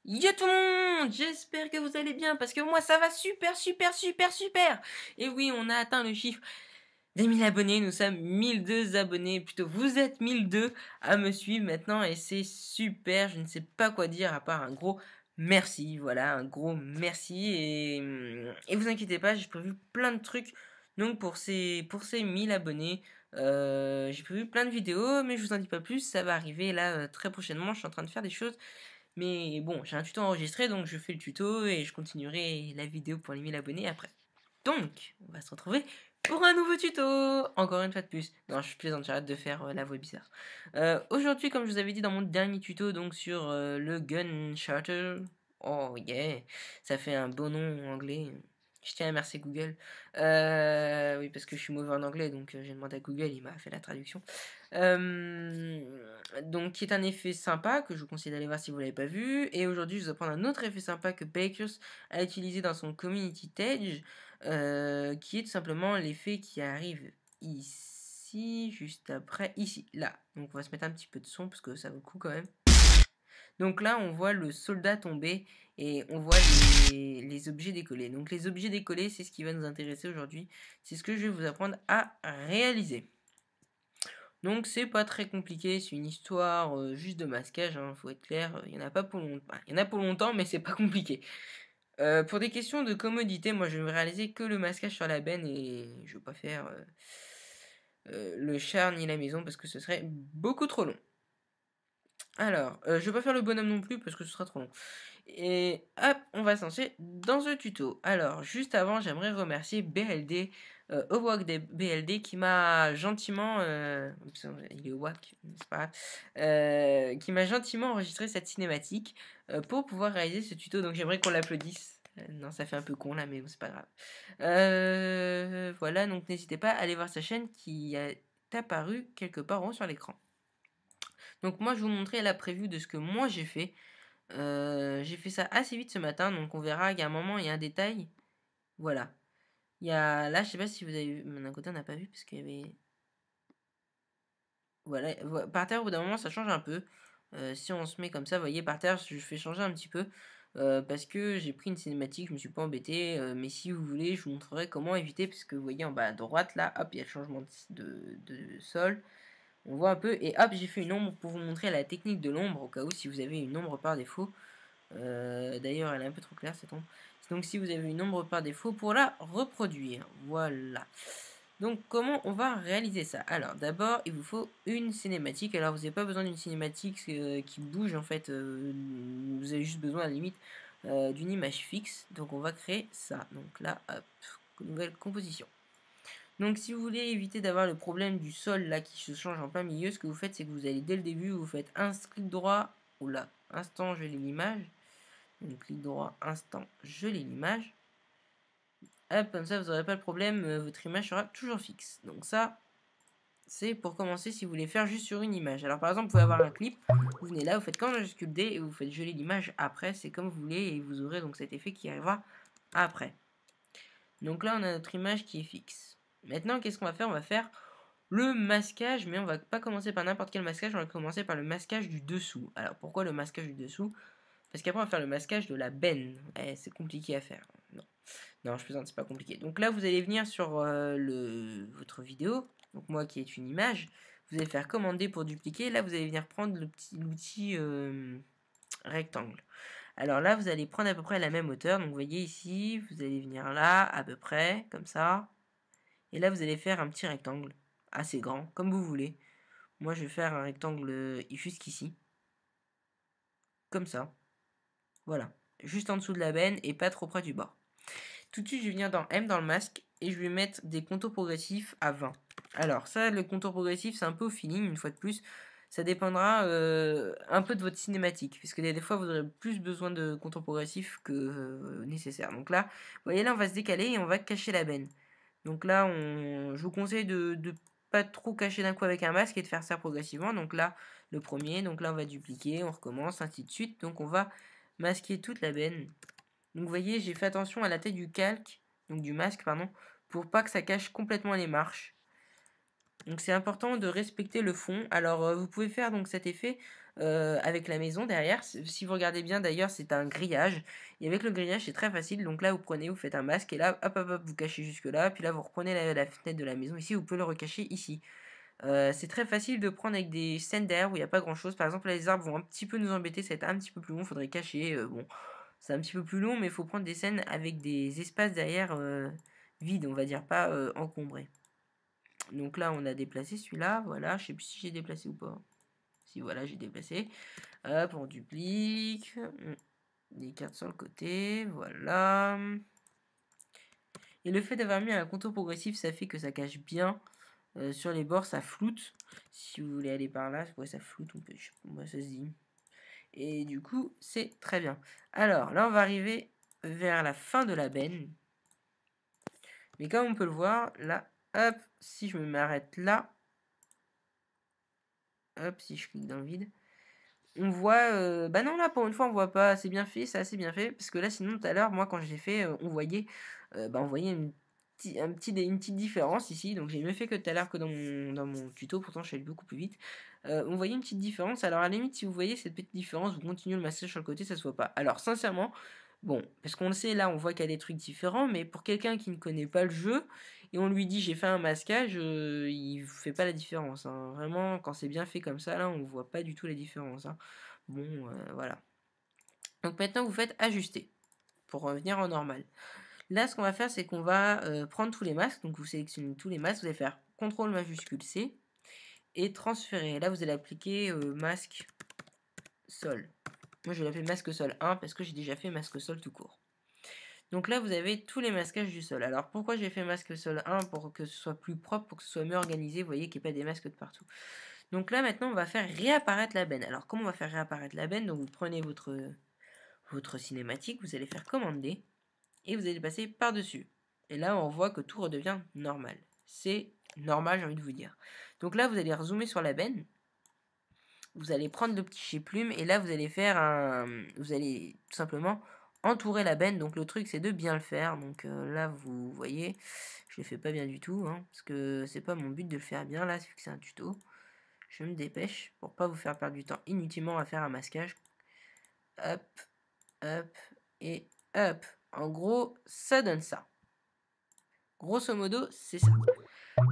Yo tout le monde, j'espère que vous allez bien parce que moi ça va super super super super. Et oui, on a atteint le chiffre des 1000 abonnés, nous sommes 1002 abonnés, plutôt vous êtes 1002 à me suivre maintenant et c'est super, je ne sais pas quoi dire à part un gros merci, voilà, un gros merci et vous inquiétez pas, j'ai prévu plein de trucs donc pour ces 1000 abonnés. J'ai prévu plein de vidéos mais je vous en dis pas plus, ça va arriver là très prochainement, je suis en train de faire des choses. Mais bon, j'ai un tuto enregistré, donc je fais le tuto et je continuerai la vidéo pour les 1000 abonnés après. Donc, on va se retrouver pour un nouveau tuto. Encore une fois de plus. Non, je plaisante, j'arrête de faire la voix bizarre. Aujourd'hui, comme je vous avais dit dans mon dernier tuto, donc sur le gun charter. Oh yeah, ça fait un beau nom en anglais. Je tiens à remercier Google. Oui, parce que je suis mauvais en anglais, donc j'ai demandé à Google, il m'a fait la traduction. Donc, qui est un effet sympa que je vous conseille d'aller voir si vous l'avez pas vu. Et aujourd'hui, je vais vous apprendre un autre effet sympa que Bakers a utilisé dans son Community Tage, qui est tout simplement l'effet qui arrive ici, juste après, ici, là. Donc, on va se mettre un petit peu de son parce que ça vaut le coup quand même. Donc là, on voit le soldat tomber et on voit les objets décollés. Donc les objets décollés, c'est ce qui va nous intéresser aujourd'hui. C'est ce que je vais vous apprendre à réaliser. Donc c'est pas très compliqué, c'est une histoire juste de masquage, hein, faut être clair. Il y en a pas pour longtemps, il y en a pour longtemps, mais c'est pas compliqué. Pour des questions de commodité, moi je vais réaliser que le masquage sur la benne et je vais pas faire le char ni la maison parce que ce serait beaucoup trop long. Alors, je vais pas faire le bonhomme non plus parce que ce sera trop long. Et hop, on va se lancer dans ce tuto. Alors, juste avant, j'aimerais remercier BLD, Owak des BLD, qui m'a gentiment, il est Owak, c'est pas grave, qui m'a gentiment enregistré cette cinématique pour pouvoir réaliser ce tuto. Donc, j'aimerais qu'on l'applaudisse. Non, ça fait un peu con là, mais bon, c'est pas grave. Voilà, donc n'hésitez pas à aller voir sa chaîne qui est apparue quelque part en haut sur l'écran. Donc moi, je vais vous montrer la preview de ce que moi j'ai fait. J'ai fait ça assez vite ce matin, donc on verra. Il y a un moment, il y a un détail. Voilà. Il y a là, je sais pas si vous avez vu. D'un côté, on n'a pas vu parce qu'il y avait. Voilà. Par terre, au bout d'un moment, ça change un peu. Si on se met comme ça, vous voyez, par terre, je fais changer un petit peu. Parce que j'ai pris une cinématique, je me suis pas embêté. Mais si vous voulez, je vous montrerai comment éviter. Parce que vous voyez en bas à droite, là, hop, il y a le changement de sol. On voit un peu, et hop, j'ai fait une ombre pour vous montrer la technique de l'ombre, au cas où si vous avez une ombre par défaut. D'ailleurs, elle est un peu trop claire cette ombre. Donc si vous avez une ombre par défaut, pour la reproduire. Voilà. Donc comment on va réaliser ça? Alors d'abord, il vous faut une cinématique. Alors vous n'avez pas besoin d'une cinématique qui bouge en fait. Vous avez juste besoin à la limite d'une image fixe. Donc on va créer ça. Donc là, hop, nouvelle composition. Donc si vous voulez éviter d'avoir le problème du sol là qui se change en plein milieu, ce que vous faites c'est que vous allez dès le début, vous faites un clic droit, ou là, instant geler l'image. Donc clic droit, instant geler l'image. Hop, comme ça vous n'aurez pas le problème, votre image sera toujours fixe. Donc ça, c'est pour commencer si vous voulez faire juste sur une image. Alors par exemple, vous pouvez avoir un clip, vous venez là, vous faites comme majuscule D et vous faites geler l'image après, c'est comme vous voulez et vous aurez donc cet effet qui arrivera après. Donc là, on a notre image qui est fixe. Maintenant, qu'est-ce qu'on va faire? On va faire le masquage, mais on va pas commencer par n'importe quel masquage, on va commencer par le masquage du dessous. Alors pourquoi le masquage du dessous? Parce qu'après on va faire le masquage de la benne. C'est compliqué à faire. Non, je plaisante, c'est pas compliqué. Donc là vous allez venir sur votre vidéo, donc moi qui est une image, vous allez faire commander pour dupliquer. Là vous allez venir prendre l'outil rectangle. Alors là vous allez prendre à peu près la même hauteur. Donc vous voyez ici, vous allez venir là à peu près, comme ça. Et là vous allez faire un petit rectangle assez grand, comme vous voulez. Moi, je vais faire un rectangle jusqu'ici. Comme ça. Voilà. Juste en dessous de la benne et pas trop près du bord. Tout de suite, je vais venir dans M, dans le masque, et je vais mettre des contours progressifs à 20. Alors, ça, le contour progressif, c'est un peu au feeling, une fois de plus. Ça dépendra un peu de votre cinématique, puisque des fois, vous aurez plus besoin de contours progressifs que nécessaire. Donc là, vous voyez, là, on va se décaler et on va cacher la benne. Donc là, je vous conseille de pas trop cacher d'un coup avec un masque et de faire ça progressivement. Donc là, le premier, donc là, on va dupliquer, on recommence, ainsi de suite. Donc on va masquer toute la benne. Donc vous voyez, j'ai fait attention à la taille du calque, donc du masque, pardon, pour pas que ça cache complètement les marches. Donc c'est important de respecter le fond. Alors vous pouvez faire donc cet effet avec la maison derrière. Si vous regardez bien d'ailleurs, c'est un grillage. Et avec le grillage, c'est très facile. Donc là, vous prenez, vous faites un masque et là, hop, hop, hop, vous cachez jusque là. Puis là, vous reprenez la fenêtre de la maison. Ici, vous pouvez le recacher ici. C'est très facile de prendre avec des scènes derrière où il n'y a pas grand chose. Par exemple, là, les arbres vont un petit peu nous embêter. Ça va être un petit peu plus long. Il faudrait cacher. Bon, c'est un petit peu plus long, mais il faut prendre des scènes avec des espaces derrière vides, on va dire, pas encombrés. Donc là, on a déplacé celui-là. Voilà, je sais plus si j'ai déplacé ou pas. Si, voilà, j'ai déplacé. Hop, on duplique. Les cartes sur le côté. Voilà. Et le fait d'avoir mis un contour progressif, ça fait que ça cache bien. Sur les bords, ça floute. Si vous voulez aller par là, ouais, ça floute. On peut, moi, ça se dit. Et du coup, c'est très bien. Alors, là, on va arriver vers la fin de la benne. Mais comme on peut le voir, là, hop, si je m'arrête là, hop, si je clique dans le vide, on voit, bah non, là, pour une fois, on voit pas, c'est bien fait, c'est assez bien fait, parce que là, sinon, tout à l'heure, moi, quand j'ai fait, on voyait une petite différence ici, donc j'ai mieux fait que tout à l'heure que dans mon tuto, pourtant, je suis allé beaucoup plus vite. On voyait une petite différence, alors à la limite, si vous voyez cette petite différence, vous continuez le massage sur le côté, ça se voit pas. Alors, sincèrement, bon, parce qu'on le sait, là, on voit qu'il y a des trucs différents, mais pour quelqu'un qui ne connaît pas le jeu, et on lui dit j'ai fait un masquage, il fait pas la différence, hein. Vraiment, quand c'est bien fait comme ça, là, on voit pas du tout la différence, hein. Bon, voilà. Donc maintenant, vous faites ajuster pour revenir en normal. Là, ce qu'on va faire, c'est qu'on va prendre tous les masques. Donc vous sélectionnez tous les masques, vous allez faire CTRL majuscule C et transférer. Là, vous allez appliquer masque sol. Moi, je vais l'appeler masque sol 1 parce que j'ai déjà fait masque sol tout court. Donc là, vous avez tous les masquages du sol. Alors pourquoi j'ai fait masque sol 1? Pour que ce soit plus propre, pour que ce soit mieux organisé, vous voyez qu'il n'y ait pas des masques de partout. Donc là, maintenant, on va faire réapparaître la benne. Alors comment on va faire réapparaître la benne? Donc vous prenez votre cinématique, vous allez faire commande D, et vous allez passer par-dessus. Et là, on voit que tout redevient normal. C'est normal, j'ai envie de vous dire. Donc là, vous allez rezoomer sur la benne, vous allez prendre le petit chez-plume, et là, vous allez faire vous allez tout simplement entourer la benne. Donc le truc, c'est de bien le faire. Donc là, vous voyez, je le fais pas bien du tout, hein, parce que c'est pas mon but de le faire bien, là, vu que c'est un tuto. Je me dépêche pour pas vous faire perdre du temps inutilement à faire un masquage. Hop, hop, et hop. En gros, ça donne ça. Grosso modo, c'est ça.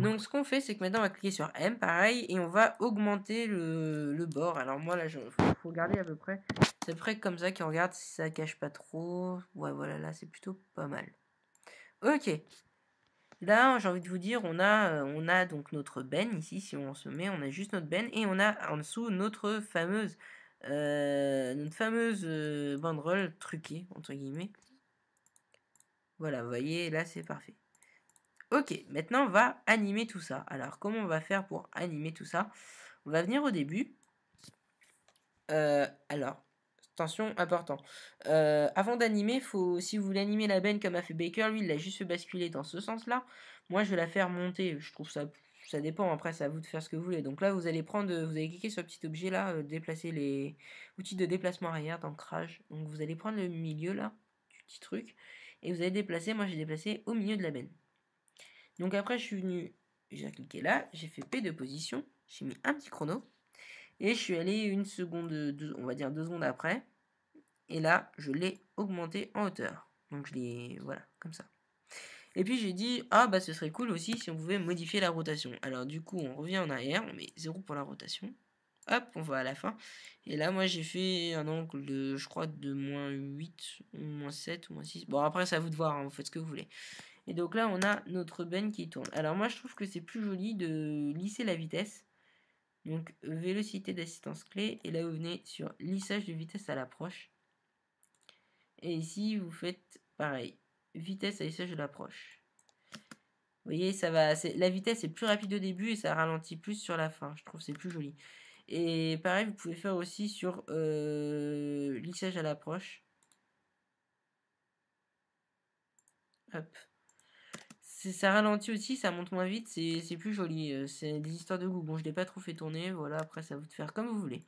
Donc ce qu'on fait, c'est que maintenant on va cliquer sur M, pareil, et on va augmenter le bord. Alors moi là, faut regarder à peu près. C'est à peu près comme ça qu'on regarde si ça cache pas trop. Ouais, voilà, là c'est plutôt pas mal. Ok. Là, j'ai envie de vous dire, on a donc notre benne ici. Si on se met, on a juste notre benne et on a en dessous notre fameuse banderole truquée entre guillemets. Voilà, vous voyez, là c'est parfait. Ok, maintenant on va animer tout ça. Alors comment on va faire pour animer tout ça? On va venir au début. Alors, attention, important. Avant d'animer, si vous voulez animer la benne comme a fait Baker, lui il l'a juste fait basculer dans ce sens-là. Moi je vais la faire monter, je trouve ça dépend, après c'est à vous de faire ce que vous voulez. Donc là vous allez cliquer sur le petit objet là, déplacer les outils de déplacement arrière d'ancrage. Donc vous allez prendre le milieu là, du petit truc, et vous allez déplacer, moi j'ai déplacé au milieu de la benne. Donc après, je suis venu, j'ai cliqué là, j'ai fait P de position, j'ai mis un petit chrono, et je suis allé une seconde, on va dire 2 secondes après, et là, je l'ai augmenté en hauteur. Donc je l'ai, voilà, comme ça. Et puis j'ai dit, ah bah ce serait cool aussi si on pouvait modifier la rotation. Alors du coup, on revient en arrière, on met 0 pour la rotation. Hop, on va à la fin. Et là, moi, j'ai fait un angle de, je crois, de -8, ou -7, ou -6. Bon, après, c'est à vous de voir, hein, vous faites ce que vous voulez. Et donc là, on a notre benne qui tourne. Alors moi, je trouve que c'est plus joli de lisser la vitesse. Donc, vélocité d'assistance clé. Et là, vous venez sur lissage de vitesse à l'approche. Et ici, vous faites pareil. Vitesse à lissage de l'approche. Vous voyez, ça va. La vitesse est plus rapide au début et ça ralentit plus sur la fin. Je trouve que c'est plus joli. Et pareil, vous pouvez faire aussi sur lissage à l'approche. Hop. Ça ralentit aussi, ça monte moins vite, c'est plus joli. C'est des histoires de goût. Bon, je l'ai pas trop fait tourner, voilà, après ça vous de faire comme vous voulez.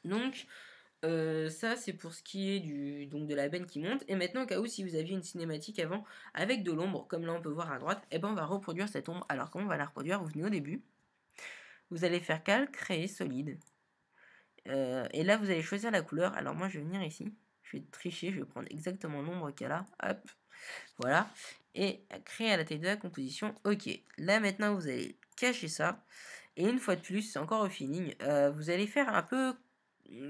Donc, ça c'est pour ce qui est donc de la benne qui monte. Et maintenant, au cas où si vous aviez une cinématique avant avec de l'ombre, comme là on peut voir à droite, et ben on va reproduire cette ombre. Alors comment on va la reproduire? Vous venez au début, vous allez faire calque, créer solide. Et là, vous allez choisir la couleur. Alors moi, je vais venir ici. Je vais tricher, je vais prendre exactement l'ombre qu'il y a là. Hop, voilà. Et créer à la taille de la composition. Ok. Là, maintenant, vous allez cacher ça. Et une fois de plus, c'est encore au feeling. Vous allez faire un peu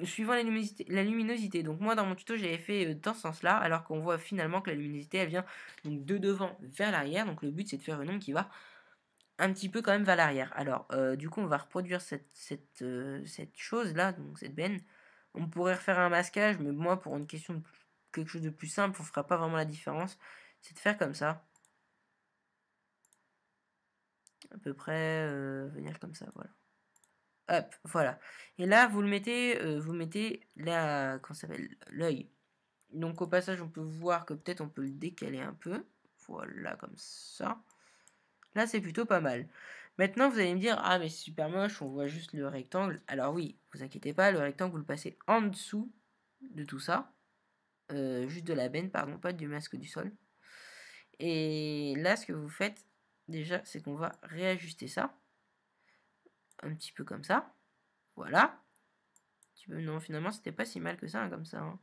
suivant la luminosité. Donc moi, dans mon tuto, j'avais fait dans ce sens-là. Alors qu'on voit finalement que la luminosité, elle vient donc de devant vers l'arrière. Donc le but, c'est de faire une ombre qui va un petit peu quand même vers l'arrière. Alors, du coup, on va reproduire cette chose-là, donc cette benne. On pourrait refaire un masquage, mais moi, pour une question de quelque chose de plus simple, on fera pas vraiment la différence. C'est de faire comme ça. À peu près, venir comme ça, voilà. Hop, voilà. Et là, vous mettez la, comment ça s'appelle, l'œil. Donc au passage, on peut voir que peut-être on peut le décaler un peu. Voilà, comme ça. Là, c'est plutôt pas mal. Maintenant, vous allez me dire, ah mais c'est super moche, on voit juste le rectangle. Alors oui, vous inquiétez pas, le rectangle, vous le passez en dessous de tout ça. Juste de la benne, pardon, pas du masque du sol. Et là, ce que vous faites, déjà, c'est qu'on va réajuster ça. Un petit peu comme ça. Voilà. Non, finalement, c'était pas si mal que ça, hein, comme ça. Hein.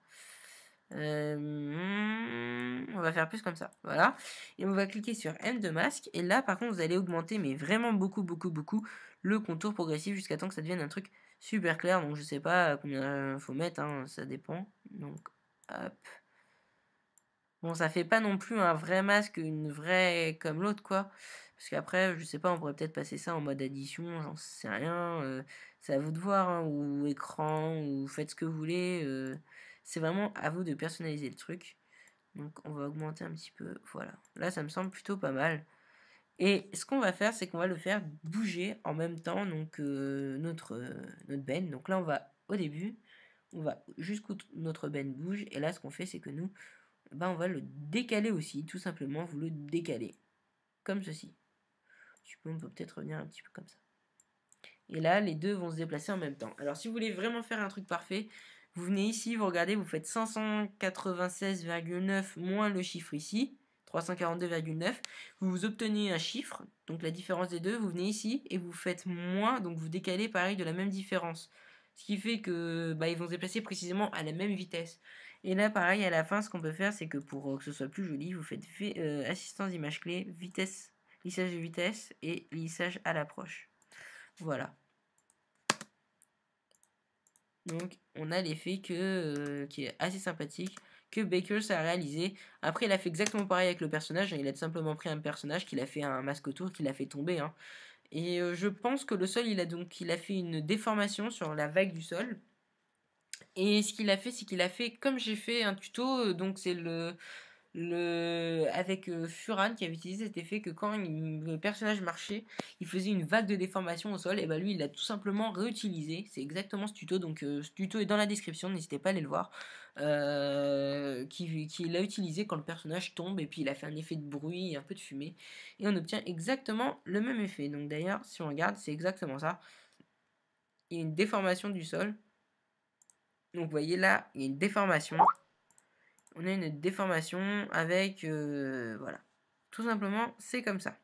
On va faire plus comme ça, voilà. Et on va cliquer sur M de masque. Et là, par contre, vous allez augmenter, mais vraiment beaucoup, le contour progressif jusqu'à temps que ça devienne un truc super clair. Donc, je sais pas combien faut mettre, hein, ça dépend. Donc, hop. Bon, ça fait pas non plus un vrai masque, une vraie comme l'autre, quoi. Parce qu'après, je sais pas, on pourrait peut-être passer ça en mode addition, j'en sais rien. C'est à vous de voir, hein, ou écran, ou faites ce que vous voulez. C'est vraiment à vous de personnaliser le truc. Donc, on va augmenter un petit peu. Voilà. Là, ça me semble plutôt pas mal. Et ce qu'on va faire, c'est qu'on va le faire bouger en même temps, donc notre benne. Donc là, on va au début, on va jusqu'où notre benne bouge. Et là, ce qu'on fait, c'est que nous, ben, on va le décaler aussi, tout simplement, vous le décalez, comme ceci. On peut peut-être revenir un petit peu comme ça. Et là, les deux vont se déplacer en même temps. Alors, si vous voulez vraiment faire un truc parfait, vous venez ici, vous regardez, vous faites 596,9 moins le chiffre ici, 342,9. Vous obtenez un chiffre, donc la différence des deux. Vous venez ici et vous faites moins, donc vous décalez pareil de la même différence. Ce qui fait que bah, ils vont se déplacer précisément à la même vitesse. Et là, pareil, à la fin, ce qu'on peut faire, c'est que pour que ce soit plus joli, vous faites assistance d'image clé, vitesse, lissage de vitesse et lissage à l'approche. Voilà. Donc, on a l'effet qui est assez sympathique, que Bakers a réalisé. Après, il a fait exactement pareil avec le personnage. Il a tout simplement pris un personnage, qu'il a fait un masque autour, qu'il a fait tomber. Hein. Et je pense que le sol, il a fait une déformation sur la vague du sol. Et ce qu'il a fait, c'est qu'il a fait comme j'ai fait un tuto. Donc, c'est avec Furan qui avait utilisé cet effet que quand le personnage marchait, il faisait une vague de déformation au sol, et bah lui il l'a tout simplement réutilisé. C'est exactement ce tuto, donc ce tuto est dans la description, n'hésitez pas à aller le voir. Qui l'a utilisé quand le personnage tombe, et puis il a fait un effet de bruit et un peu de fumée, et on obtient exactement le même effet. Donc d'ailleurs, si on regarde, c'est exactement ça. Il y a une déformation du sol. Donc vous voyez là, il y a une déformation. On a une déformation avec... voilà. Tout simplement, c'est comme ça.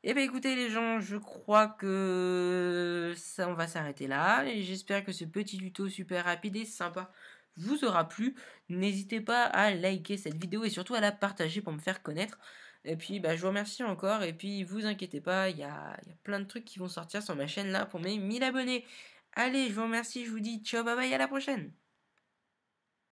Et bien écoutez les gens, je crois que ça, on va s'arrêter là. Et j'espère que ce petit tuto super rapide et sympa vous aura plu. N'hésitez pas à liker cette vidéo et surtout à la partager pour me faire connaître. Et puis bah, je vous remercie encore. Et puis vous inquiétez pas, il y a plein de trucs qui vont sortir sur ma chaîne là pour mes 1000 abonnés. Allez, je vous remercie, je vous dis ciao, bye bye, à la prochaine.